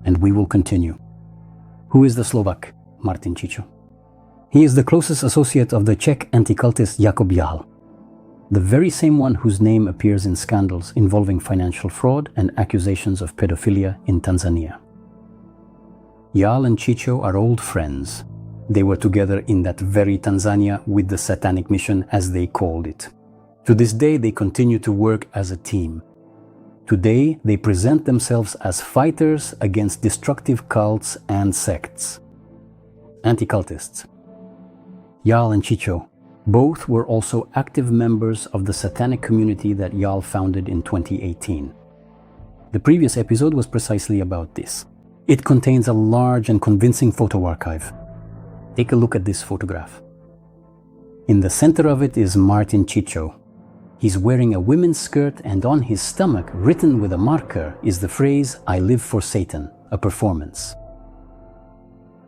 and we will continue. Who is the Slovak Martin Cico? He is the closest associate of the Czech anti-cultist Jakub Jál, the very same one whose name appears in scandals involving financial fraud and accusations of pedophilia in Tanzania. Jál and Cico are old friends. They were together in that very Tanzania with the satanic mission, as they called it. To this day, they continue to work as a team. Today, they present themselves as fighters against destructive cults and sects. Anti-cultists. Jál and Cico both were also active members of the satanic community that Jál founded in 2018. The previous episode was precisely about this. It contains a large and convincing photo archive. Take a look at this photograph. In the center of it is Martin Cico. He's wearing a women's skirt, and on his stomach, written with a marker, is the phrase, "I live for Satan," a performance.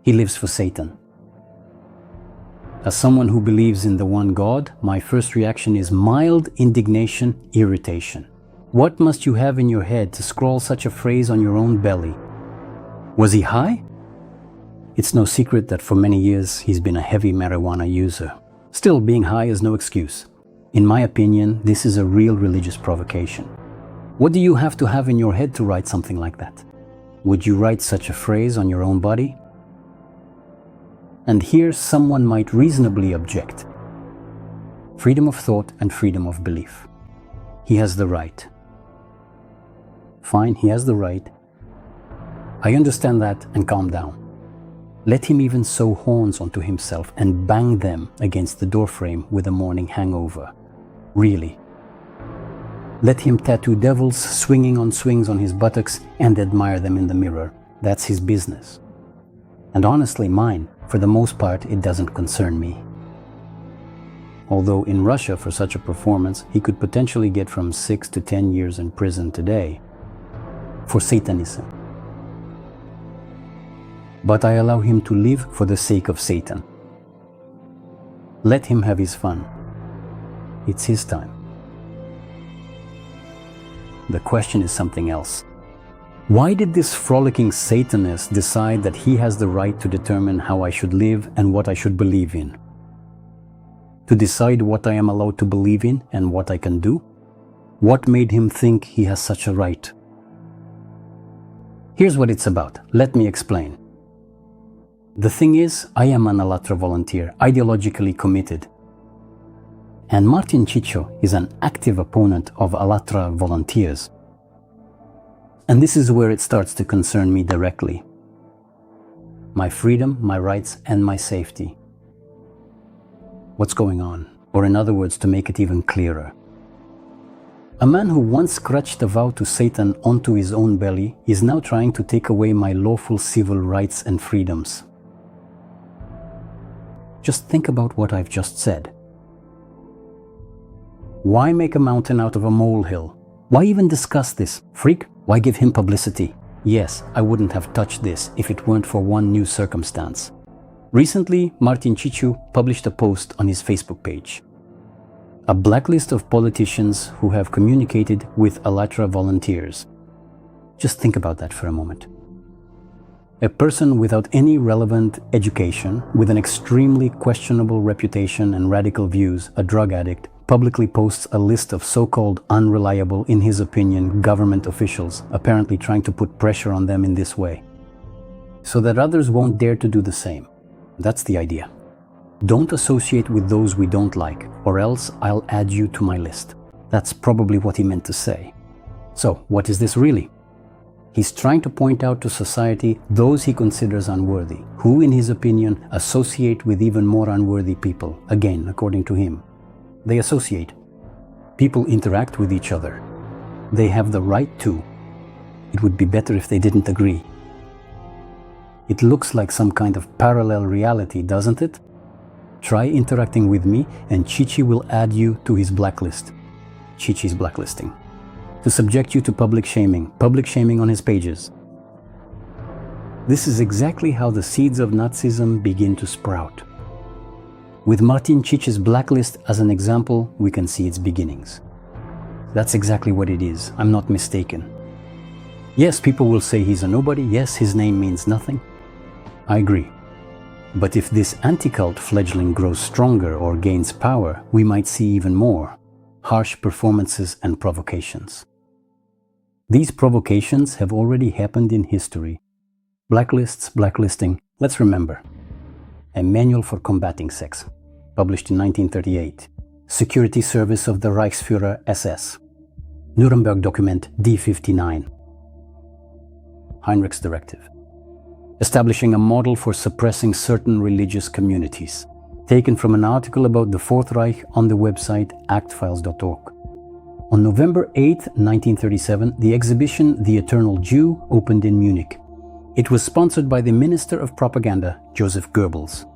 He lives for Satan. As someone who believes in the one God, my first reaction is mild indignation, irritation. What must you have in your head to scrawl such a phrase on your own belly? Was he high? It's no secret that for many years he's been a heavy marijuana user. Still, being high is no excuse. In my opinion, this is a real religious provocation. What do you have to have in your head to write something like that? Would you write such a phrase on your own body? And here someone might reasonably object. Freedom of thought and freedom of belief. He has the right. Fine, he has the right. I understand that, and calm down. Let him even sew horns onto himself and bang them against the doorframe with a morning hangover. Really. Let him tattoo devils swinging on swings on his buttocks and admire them in the mirror. That's his business. And honestly, mine. For the most part, it doesn't concern me. Although in Russia, for such a performance, he could potentially get from 6 to 10 years in prison today for Satanism. But I allow him to live for the sake of Satan. Let him have his fun. It's his time. The question is something else. Why did this frolicking Satanist decide that he has the right to determine how I should live and what I should believe in? To decide what I am allowed to believe in and what I can do? What made him think he has such a right? Here's what it's about. Let me explain. The thing is, I am an Alatra volunteer, ideologically committed. And Martin Cico is an active opponent of Alatra volunteers. And this is where it starts to concern me directly. My freedom, my rights, and my safety. What's going on? Or in other words, to make it even clearer. A man who once scratched a vow to Satan onto his own belly is now trying to take away my lawful civil rights and freedoms. Just think about what I've just said. Why make a mountain out of a molehill? Why even discuss this? Freak? Why give him publicity? Yes, I wouldn't have touched this if it weren't for one new circumstance. Recently, Martin Cico published a post on his Facebook page. A blacklist of politicians who have communicated with Alatra volunteers. Just think about that for a moment. A person without any relevant education, with an extremely questionable reputation and radical views, a drug addict, publicly posts a list of so-called unreliable, in his opinion, government officials, apparently trying to put pressure on them in this way, so that others won't dare to do the same. That's the idea. Don't associate with those we don't like, or else I'll add you to my list. That's probably what he meant to say. So, what is this really? He's trying to point out to society those he considers unworthy, who, in his opinion, associate with even more unworthy people, again, according to him. They associate. People interact with each other. They have the right to. It would be better if they didn't agree. It looks like some kind of parallel reality, doesn't it? Try interacting with me and Cici will add you to his blacklist. Cici's blacklisting. To subject you to public shaming on his pages. This is exactly how the seeds of Nazism begin to sprout. With Martin Cici's blacklist as an example, we can see its beginnings. That's exactly what it is, I'm not mistaken. Yes, people will say he's a nobody. Yes, his name means nothing. I agree. But if this anti-cult fledgling grows stronger or gains power, we might see even more harsh performances and provocations. These provocations have already happened in history. Blacklists, blacklisting. Let's remember. A Manual for Combating Sex, published in 1938. Security Service of the Reichsführer SS. Nuremberg Document D59. Heinrich's Directive. Establishing a model for suppressing certain religious communities, taken from an article about the Fourth Reich on the website actfiles.org. On November 8, 1937, the exhibition The Eternal Jew opened in Munich. It was sponsored by the Minister of Propaganda, Joseph Goebbels.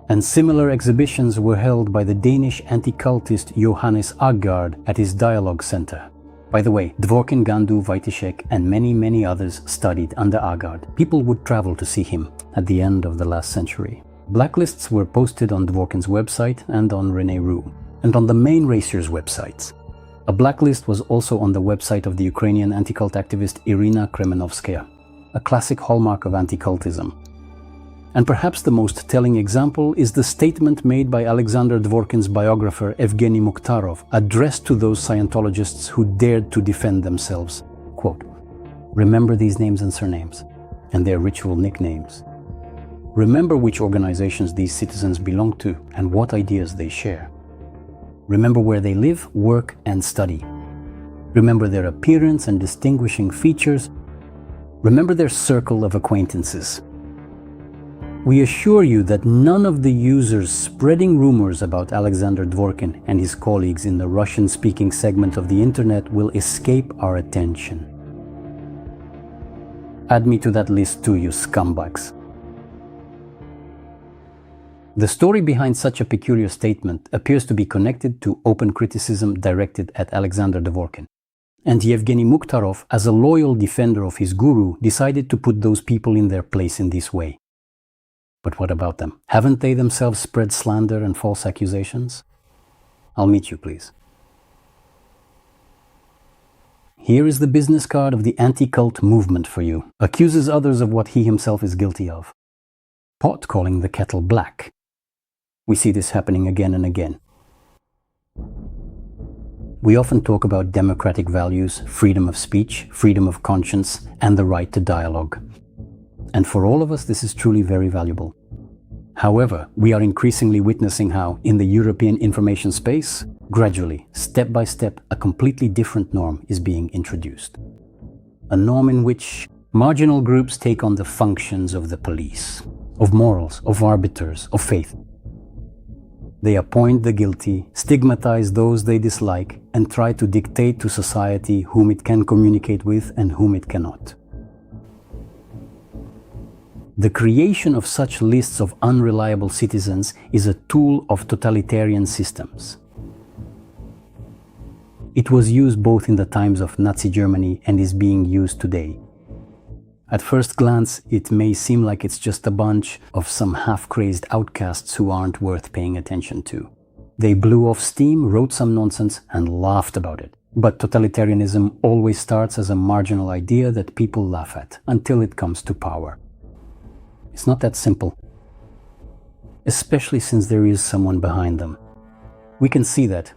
And similar exhibitions were held by the Danish anti-cultist Johannes Agard at his Dialogue Center. By the way, Dworkin, Gandu, Wojtyszek, and many others studied under Agard. People would travel to see him at the end of the last century. Blacklists were posted on Dworkin's website and on René Roux, and on the main racers' websites. A blacklist was also on the website of the Ukrainian anti-cult activist Irina Kremenovskaya, a classic hallmark of anti-cultism. And perhaps the most telling example is the statement made by Alexander Dworkin's biographer Evgeny Mukhtarov, addressed to those Scientologists who dared to defend themselves. Quote, "Remember these names and surnames, and their ritual nicknames. Remember which organizations these citizens belong to and what ideas they share. Remember where they live, work, and study. Remember their appearance and distinguishing features. Remember their circle of acquaintances. We assure you that none of the users spreading rumors about Alexander Dworkin and his colleagues in the Russian-speaking segment of the internet will escape our attention. Add me to that list too, you scumbags." The story behind such a peculiar statement appears to be connected to open criticism directed at Alexander Dworkin. And Yevgeny Mukhtarov, as a loyal defender of his guru, decided to put those people in their place in this way. But what about them? Haven't they themselves spread slander and false accusations? I'll meet you, please. Here is the business card of the anti-cult movement for you. Accuses others of what he himself is guilty of. Pot calling the kettle black. We see this happening again and again. We often talk about democratic values, freedom of speech, freedom of conscience, and the right to dialogue. And for all of us, this is truly very valuable. However, we are increasingly witnessing how, in the European information space, gradually, step by step, a completely different norm is being introduced. A norm in which marginal groups take on the functions of the police, of morals, of arbiters, of faith. They appoint the guilty, stigmatize those they dislike, and try to dictate to society whom it can communicate with and whom it cannot. The creation of such lists of unreliable citizens is a tool of totalitarian systems. It was used both in the times of Nazi Germany and is being used today. At first glance, it may seem like it's just a bunch of some half-crazed outcasts who aren't worth paying attention to. They blew off steam, wrote some nonsense, and laughed about it. But totalitarianism always starts as a marginal idea that people laugh at, until it comes to power. It's not that simple, especially since there is someone behind them. We can see that.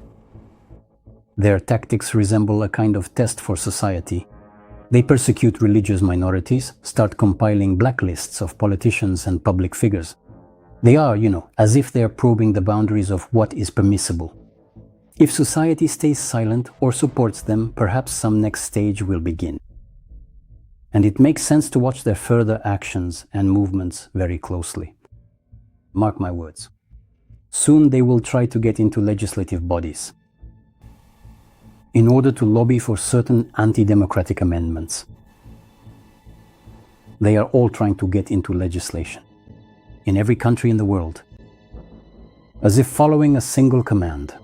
Their tactics resemble a kind of test for society. They persecute religious minorities, start compiling blacklists of politicians and public figures. They are, as if they are probing the boundaries of what is permissible. If society stays silent or supports them, perhaps some next stage will begin. And it makes sense to watch their further actions and movements very closely. Mark my words. Soon they will try to get into legislative bodies in order to lobby for certain anti-democratic amendments. They are all trying to get into legislation in every country in the world, as if following a single command.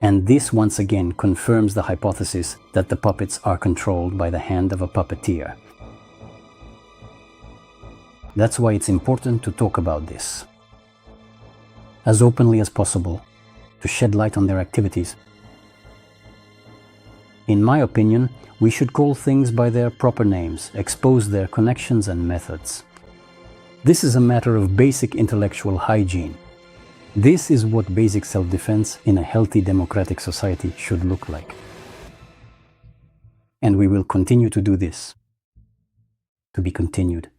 And this once again confirms the hypothesis that the puppets are controlled by the hand of a puppeteer. That's why it's important to talk about this as openly as possible, to shed light on their activities. In my opinion, we should call things by their proper names, expose their connections and methods. This is a matter of basic intellectual hygiene. This is what basic self-defense in a healthy democratic society should look like. And we will continue to do this. To be continued.